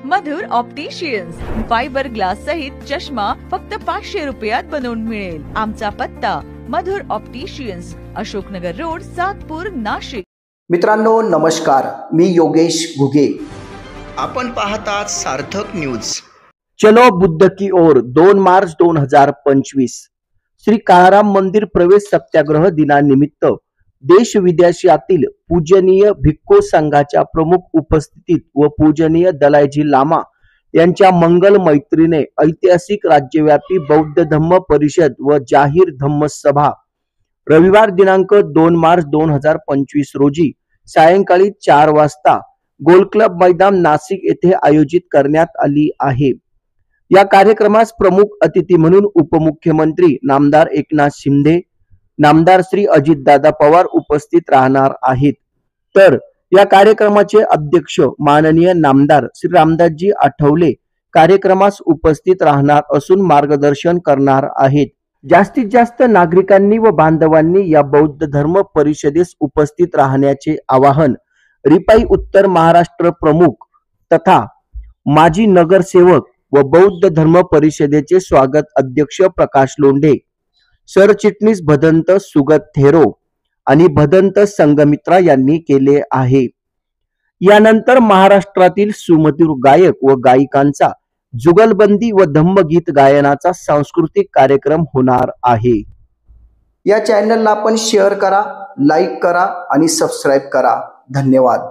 मधुर opticians fibre glass सहित चष्मा फक्त 500 रुपयात बनवून मिळेल। आमचा पत्ता मधुर ऑप्टिशियन्स, अशोकनगर रोड, सातपूर, नाशिक। मित्रांनो नमस्कार, मी योगेश घुगे। आपण पाहतात सार्थक न्यूज। चलो बुद्ध की ओर 2 मार्च 2025 श्री काळाराम मंदिर प्रवेश सत्याग्रह दिनानिमित्त देश विदेशातील पूजनीय भिक्खू संघाच्या प्रमुख उपस्थितीत व पूजनीय दलाईजी लामा यांच्या मंगल मैत्रीने ऐतिहासिक राज्यव्यापी बौद्ध धम्म परिषद व जाहीर धम्म सभा रविवार दिनांक 2 मार्च 2025 रोजी सायंकाळी 4 वाजता गोल क्लब मैदान नाशिक येथे आयोजित करण्यात आली आहे। या कार्यक्रमास प्रमुख अतिथी म्हणून उपमुख्यमंत्री नामदार एकनाथ शिंदे, नामदार श्री अजितदादा पवार उपस्थित राहणार आहेत। तर या कार्यक्रमाचे अध्यक्ष माननीय नामदार श्री रामदासजी आठवले कार्यक्रमास उपस्थित राहणार असून मार्गदर्शन करणार आहेत। जास्तीत जास्त नागरिकांनी व बांधवांनी या बौद्ध धर्म परिषदेस उपस्थित राहण्याचे आवाहन रिपाई उत्तर महाराष्ट्र प्रमुख तथा माजी नगरसेवक व बौद्ध धर्म परिषदेचे स्वागत अध्यक्ष प्रकाश लोंढे, सरचिटणीस भदंत सुगत थेरो आणि भदंत संघमित्रा यांनी केले आहे। यानंतर महाराष्ट्रातील सुमधुर गायक व गायिकांचा जुगलबंदी व धम्मगीत गायनाचा सांस्कृतिक कार्यक्रम होणार आहे। या चॅनलला आपण शेअर करा, लाईक करा आणि सबस्क्राईब करा। धन्यवाद।